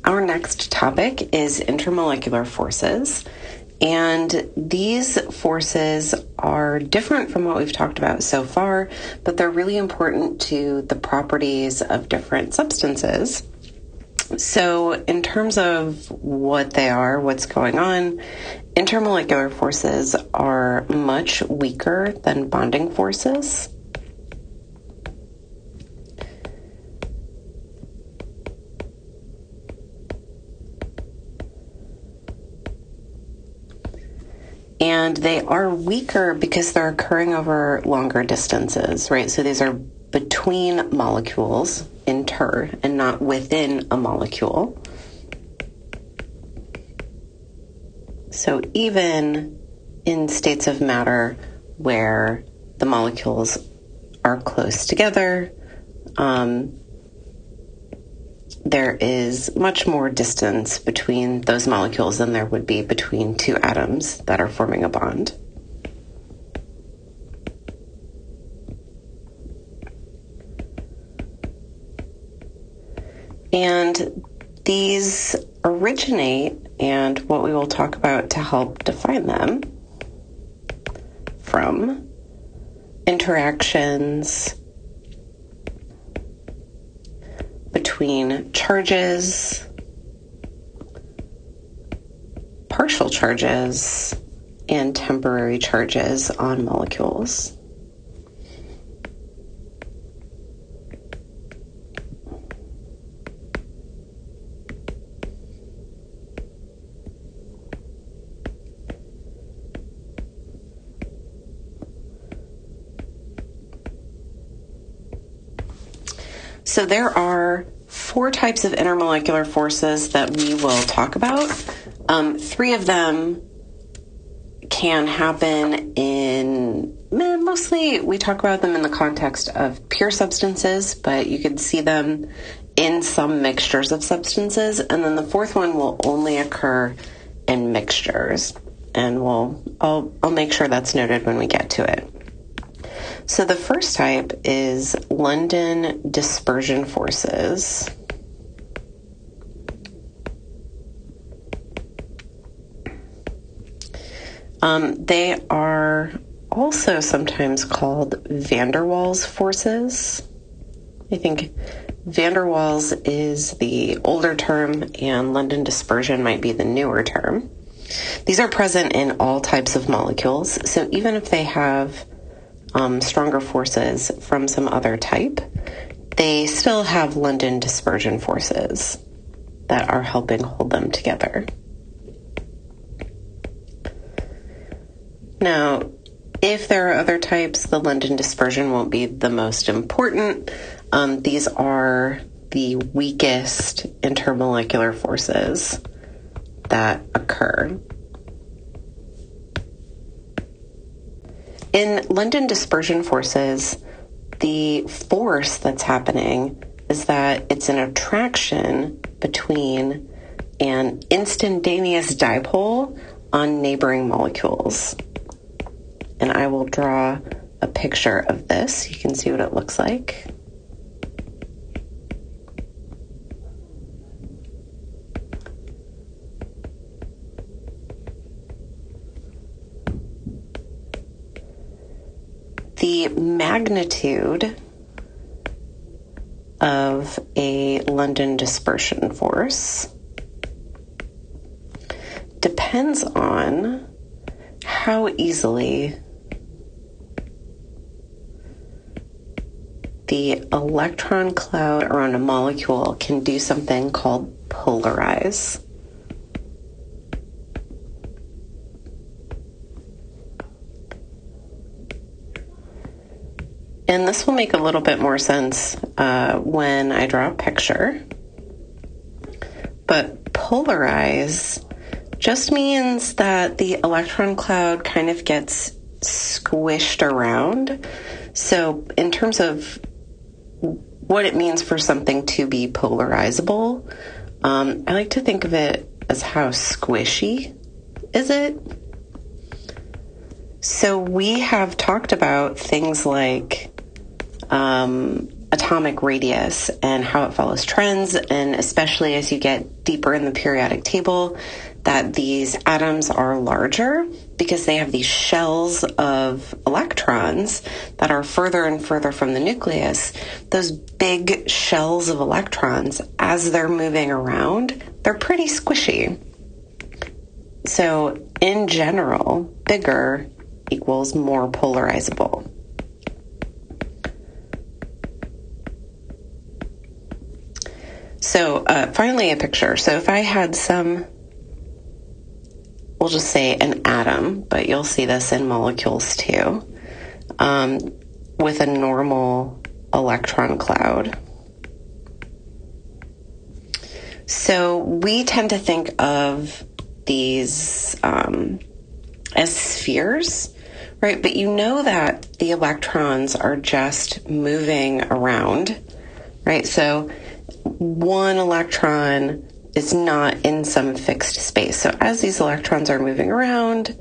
Our next topic is intermolecular forces. And these forces are different from what we've talked about so far, but they're really important to the properties of different substances. So in terms of what they are, what's going on, intermolecular forces are much weaker than bonding forces. And they are weaker because they're occurring over longer distances, right? So these are between molecules, inter, and not within a molecule. So even in states of matter where the molecules are close together, there is much more distance between those molecules than there would be between two atoms that are forming a bond. And these originate, and what we will talk about to help define them, from interactions between charges, partial charges, and temporary charges on molecules. So there are 4 types of intermolecular forces that we will talk about. 3 of them can happen mostly we talk about them in the context of pure substances, but you can see them in some mixtures of substances. And then the 4th one will only occur in mixtures. And I'll make sure that's noted when we get to it. So the first type is London dispersion forces. They are also sometimes called van der Waals forces. I think van der Waals is the older term and London dispersion might be the newer term. These are present in all types of molecules, so even if they have stronger forces from some other type, they still have London dispersion forces that are helping hold them together. Now, if there are other types, the London dispersion won't be the most important. These are the weakest intermolecular forces that occur. In London dispersion forces, the force that's happening is that it's an attraction between an instantaneous dipole on neighboring molecules. And I will draw a picture of this. You can see what it looks like. The magnitude of a London dispersion force depends on how easily the electron cloud around a molecule can do something called polarize. And this will make a little bit more sense when I draw a picture. But polarize just means that the electron cloud kind of gets squished around. So in terms of what it means for something to be polarizable, I like to think of it as how squishy is it? So we have talked about things like atomic atomic radius and how it follows trends, and especially as you get deeper in the periodic table, that these atoms are larger because they have these shells of electrons that are further and further from the nucleus. Those big shells of electrons, as they're moving around, they're pretty squishy. So in general, bigger equals more polarizable. So finally, a picture. So if I had we'll just say an atom, but you'll see this in molecules too, with a normal electron cloud. So we tend to think of these as spheres, right? But you know that the electrons are just moving around, right? So one electron is not in some fixed space. So as these electrons are moving around,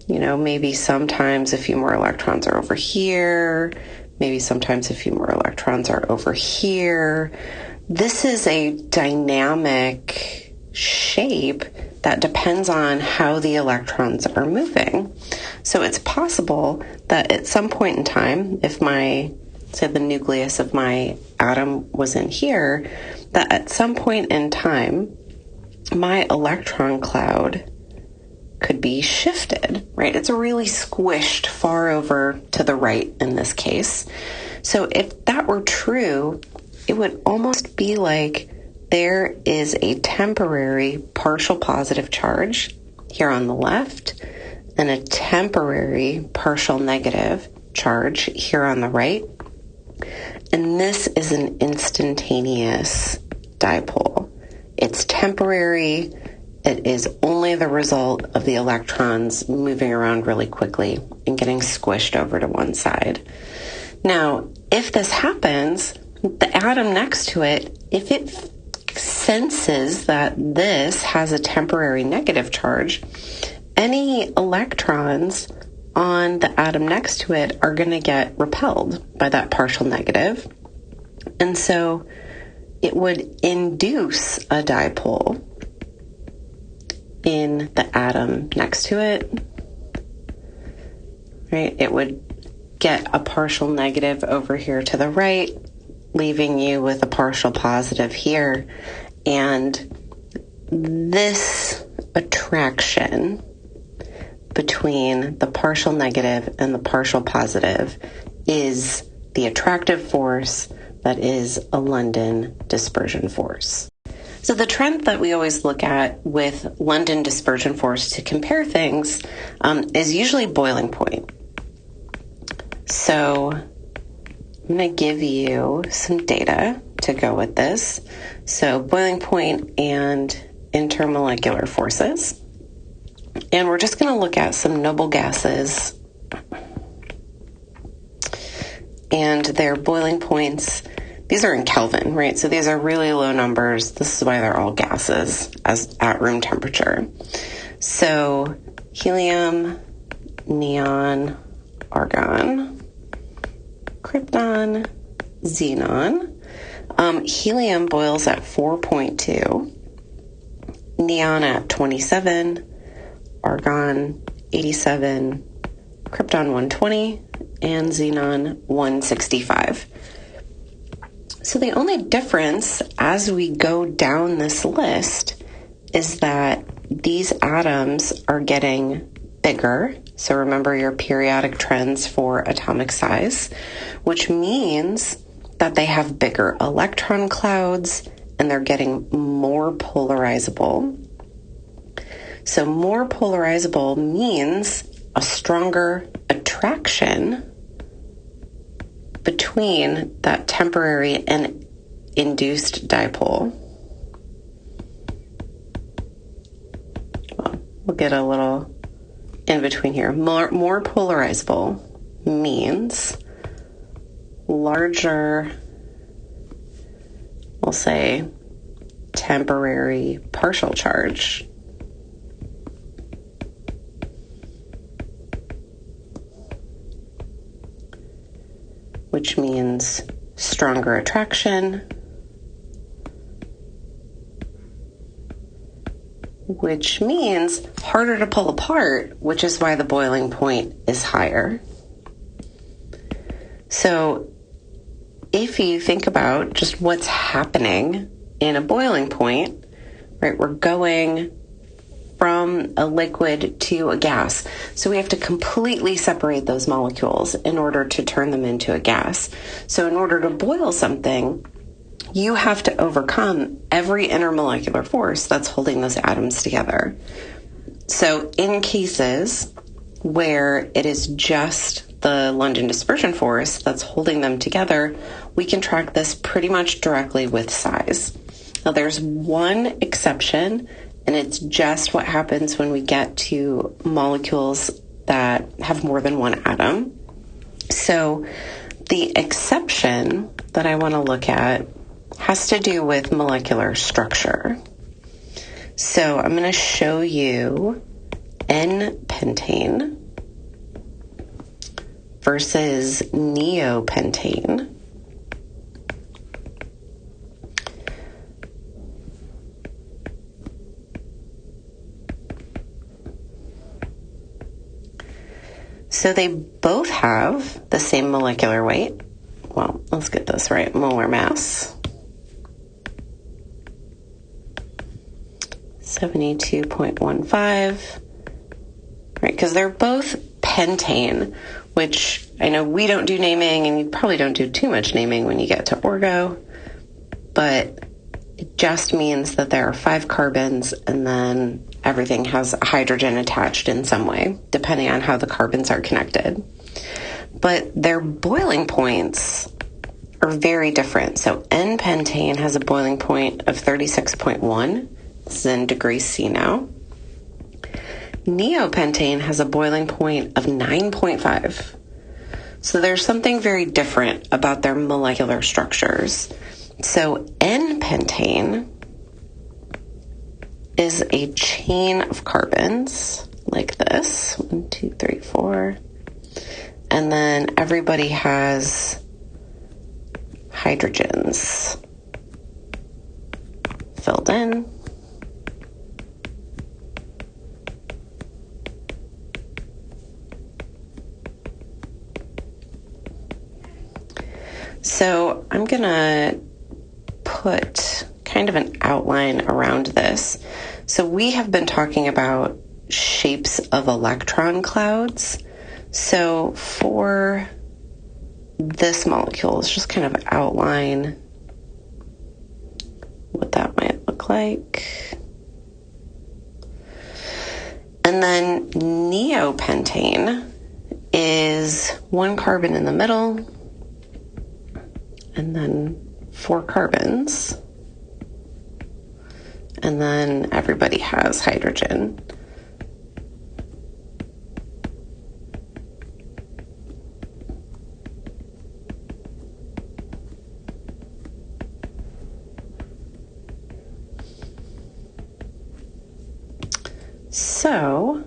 maybe sometimes a few more electrons are over here, maybe sometimes a few more electrons are over here. This is a dynamic shape that depends on how the electrons are moving. So it's possible that at some point in time, if the nucleus of my atom was in here, that at some point in time, my electron cloud could be shifted, right? It's really squished far over to the right in this case. So if that were true, it would almost be like there is a temporary partial positive charge here on the left and a temporary partial negative charge here on the right. And this is an instantaneous dipole. It's temporary. It is only the result of the electrons moving around really quickly and getting squished over to one side. Now, if this happens, the atom next to it, if it senses that this has a temporary negative charge, any electrons on the atom next to it are going to get repelled by that partial negative. And so it would induce a dipole in the atom next to it, right? It would get a partial negative over here to the right, leaving you with a partial positive here. And this attraction between the partial negative and the partial positive is the attractive force that is a London dispersion force. So the trend that we always look at with London dispersion force to compare things is usually boiling point. So I'm going to give you some data to go with this. So boiling point and intermolecular forces. And we're just going to look at some noble gases and their boiling points. These are in Kelvin, right? So these are really low numbers. This is why they're all gases at room temperature. So helium, neon, argon, krypton, xenon. Helium boils at 4.2, neon at 27, argon 87, krypton 120, and xenon 165. So the only difference as we go down this list is that these atoms are getting bigger. So remember your periodic trends for atomic size, which means that they have bigger electron clouds and they're getting more polarizable. So more polarizable means a stronger attraction between that temporary and induced dipole. Well, we'll get a little in between here. More polarizable means larger, we'll say, temporary partial charge. Which means stronger attraction, which means harder to pull apart, which is why the boiling point is higher. So if you think about just what's happening in a boiling point, right, we're going from a liquid to a gas. So we have to completely separate those molecules in order to turn them into a gas. So in order to boil something, you have to overcome every intermolecular force that's holding those atoms together. So in cases where it is just the London dispersion force that's holding them together, we can track this pretty much directly with size. Now there's one exception, and it's just what happens when we get to molecules that have more than one atom. So the exception that I want to look at has to do with molecular structure. So I'm going to show you N-pentane versus neopentane. So they both have the same molecular weight. Well, let's get this right. Molar mass. 72.15. Right, because they're both pentane, which I know we don't do naming, and you probably don't do too much naming when you get to orgo, but it just means that there are 5 carbons and then everything has a hydrogen attached in some way, depending on how the carbons are connected. But their boiling points are very different. So N-pentane has a boiling point of 36.1. This is in degrees C now. Neopentane has a boiling point of 9.5. So there's something very different about their molecular structures. So N-pentane is a chain of carbons like this. 1, 2, 3, 4. And then everybody has hydrogens filled in. So I'm going to put kind of an outline around this. So we have been talking about shapes of electron clouds. So for this molecule, let's just kind of outline what that might look like. And then neopentane is 1 carbon in the middle, and then 4 carbons, and then everybody has hydrogen. So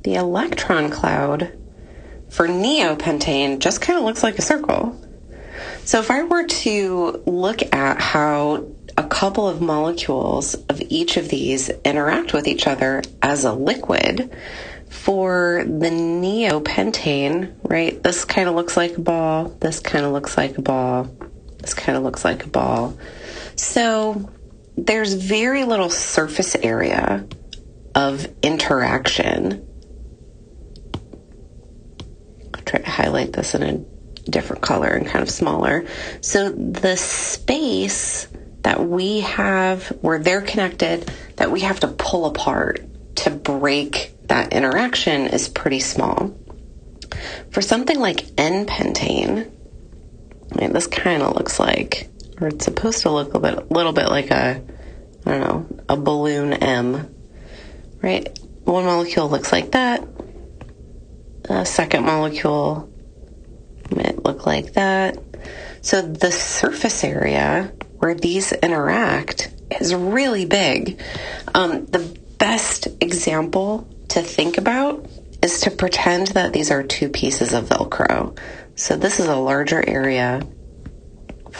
the electron cloud for neopentane just kind of looks like a circle. So if I were to look at how a couple of molecules of each of these interact with each other as a liquid, for the neopentane, right, this kind of looks like a ball, this kind of looks like a ball, this kind of looks like a ball. So there's very little surface area of interaction. I'll try to highlight this in a different color and kind of smaller. So the space that we have where they're connected that we have to pull apart to break that interaction is pretty small. For something like N-pentane, right, this kind of looks like, or it's supposed to look a little bit like a, I don't know, a balloon M, right? One molecule looks like that. A second molecule might look like that. So the surface area where these interact is really big. The best example to think about is to pretend that these are 2 pieces of Velcro. So this is a larger area,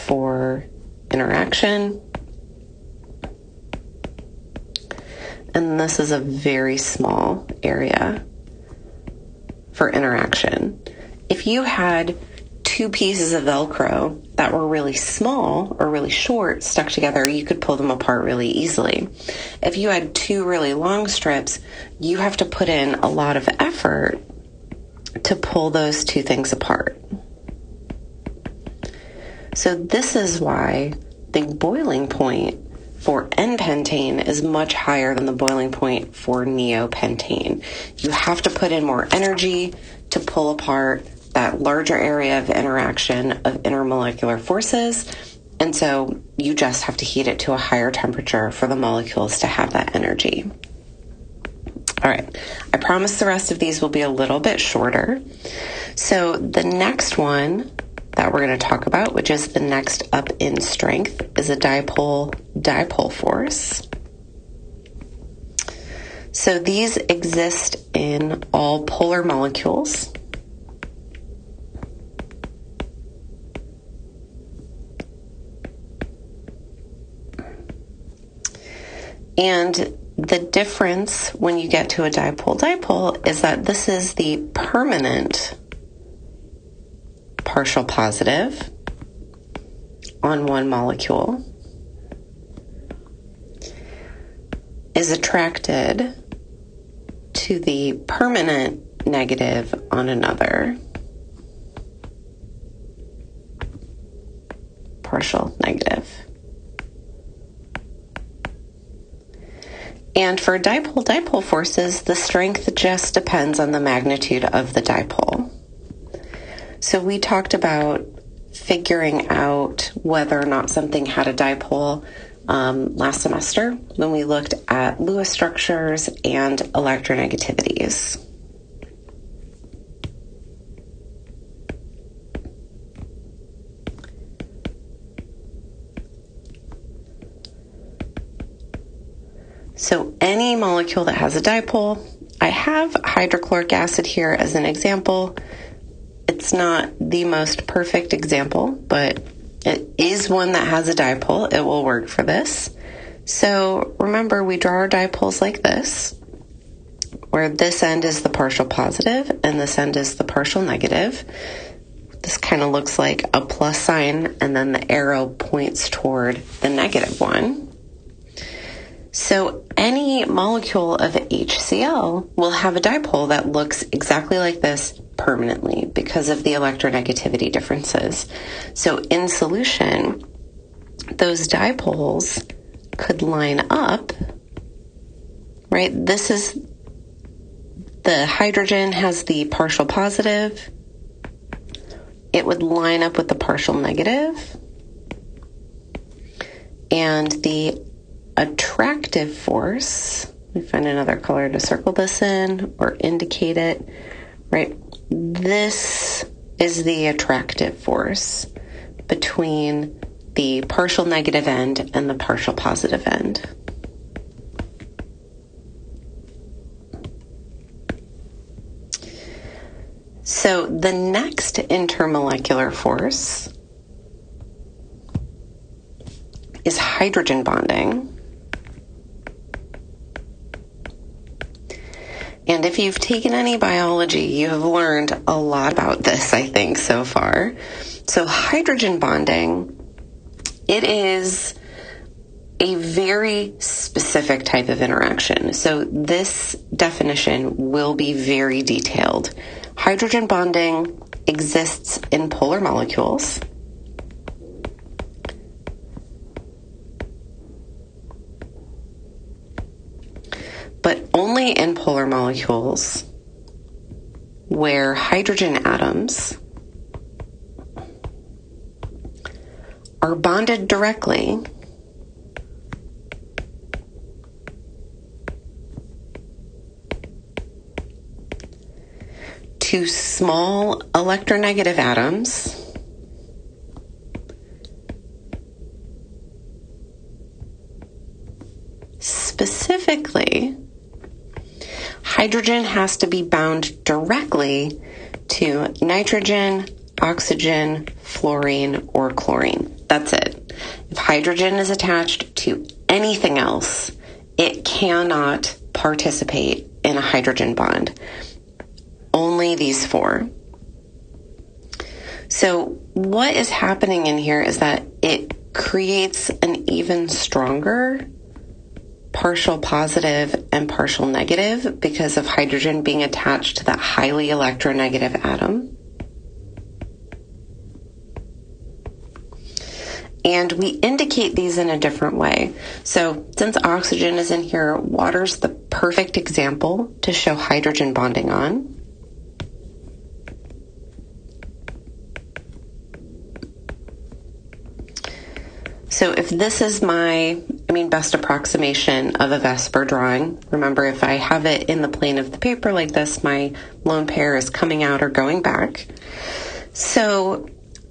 for interaction. And this is a very small area for interaction. If you had two pieces of Velcro that were really small or really short stuck together, you could pull them apart really easily. If you had two really long strips, you have to put in a lot of effort to pull those two things apart. So this is why the boiling point for N-pentane is much higher than the boiling point for neopentane. You have to put in more energy to pull apart that larger area of interaction of intermolecular forces, and so you just have to heat it to a higher temperature for the molecules to have that energy. All right, I promise the rest of these will be a little bit shorter. So the next one that we're going to talk about, which is the next up in strength, is a dipole force. So these exist in all polar molecules. And the difference when you get to a dipole-dipole is that this is the permanent partial positive on one molecule is attracted to the permanent negative on another partial negative. And for dipole-dipole forces, the strength just depends on the magnitude of the dipole. So we talked about figuring out whether or not something had a dipole last semester when we looked at Lewis structures and electronegativities. So any molecule that has a dipole, I have hydrochloric acid here as an example. It's not the most perfect example, but it is one that has a dipole. It will work for this. So remember, we draw our dipoles like this, where this end is the partial positive and this end is the partial negative. This kind of looks like a plus sign, and then the arrow points toward the negative one. So any molecule of HCl will have a dipole that looks exactly like this permanently because of the electronegativity differences. So in solution, those dipoles could line up, right? This is the hydrogen has the partial positive. It would line up with the partial negative. And the attractive force, let me find another color to circle this in or indicate it, right? This is the attractive force between the partial negative end and the partial positive end. So the next intermolecular force is hydrogen bonding. And if you've taken any biology, you have learned a lot about this, I think, so far. So hydrogen bonding, it is a very specific type of interaction. So this definition will be very detailed. Hydrogen bonding exists in polar molecules. But only in polar molecules where hydrogen atoms are bonded directly to small electronegative atoms specifically. Hydrogen has to be bound directly to nitrogen, oxygen, fluorine, or chlorine. That's it. If hydrogen is attached to anything else, it cannot participate in a hydrogen bond. Only these four. So what is happening in here is that it creates an even stronger partial positive and partial negative because of hydrogen being attached to that highly electronegative atom. And we indicate these in a different way. So since oxygen is in here, water's the perfect example to show hydrogen bonding on. So if this is my, best approximation of a Vesper drawing, remember if I have it in the plane of the paper like this, my lone pair is coming out or going back. So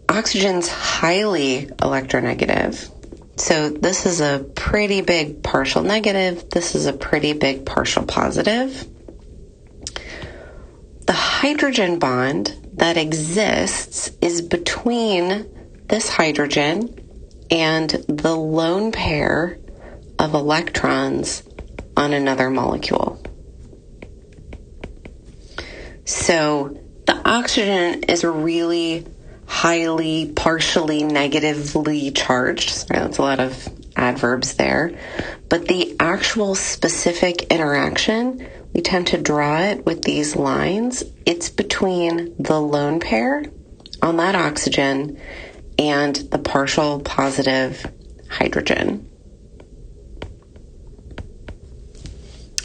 oxygen's highly electronegative. So this is a pretty big partial negative. This is a pretty big partial positive. The hydrogen bond that exists is between this hydrogen and the lone pair of electrons on another molecule. So the oxygen is really highly, partially negatively charged. Sorry, that's a lot of adverbs there. But the actual specific interaction, we tend to draw it with these lines. It's between the lone pair on that oxygen and the partial positive hydrogen.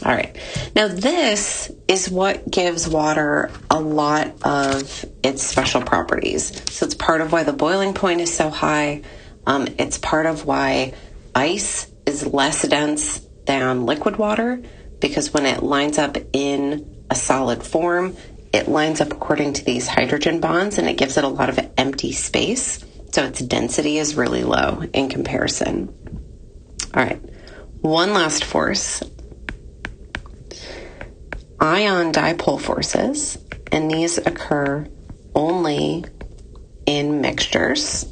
All right. Now this is what gives water a lot of its special properties. So it's part of why the boiling point is so high. It's part of why ice is less dense than liquid water, because when it lines up in a solid form, it lines up according to these hydrogen bonds and it gives it a lot of empty space. So its density is really low in comparison. All right. One last force. Ion dipole forces, and these occur only in mixtures.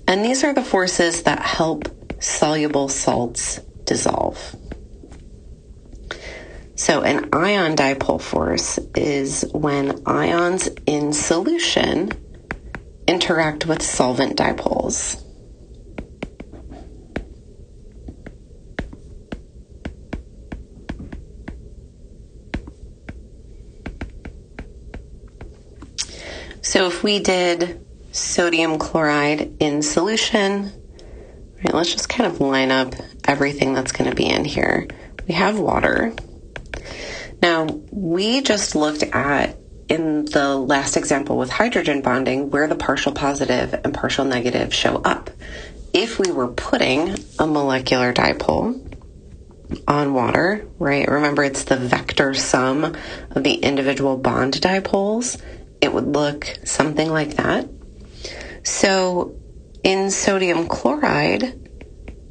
And these are the forces that help soluble salts dissolve. So an ion dipole force is when ions in solution interact with solvent dipoles. So if we did sodium chloride in solution, right, let's just kind of line up everything that's going to be in here. We have water. Now, we just looked at, in the last example with hydrogen bonding, where the partial positive and partial negative show up. If we were putting a molecular dipole on water, right, remember it's the vector sum of the individual bond dipoles, it would look something like that. So in sodium chloride,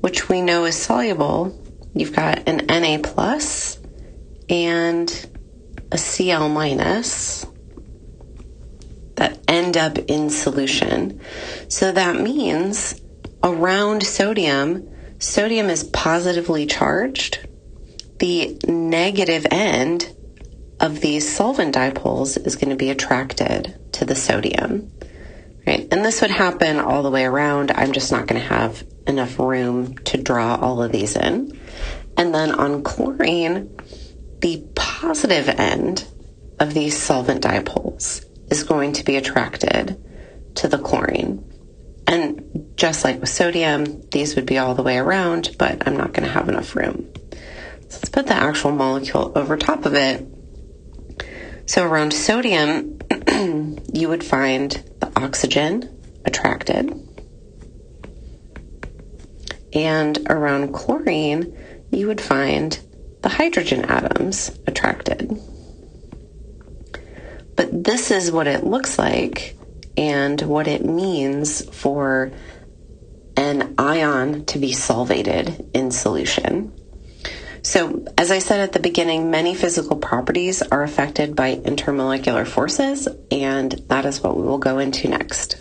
which we know is soluble, you've got an Na plus and a Cl minus that end up in solution. So that means around sodium is positively charged. The negative end of these solvent dipoles is going to be attracted to the sodium, right? And this would happen all the way around. I'm just not going to have enough room to draw all of these in. And then on chlorine, the positive end of these solvent dipoles is going to be attracted to the chlorine. And just like with sodium, these would be all the way around, but I'm not going to have enough room. So let's put the actual molecule over top of it. So around sodium, you would find the oxygen attracted. And around chlorine, you would find the hydrogen atoms attracted. But this is what it looks like and what it means for an ion to be solvated in solution. So, as I said at the beginning, many physical properties are affected by intermolecular forces, and that is what we will go into next.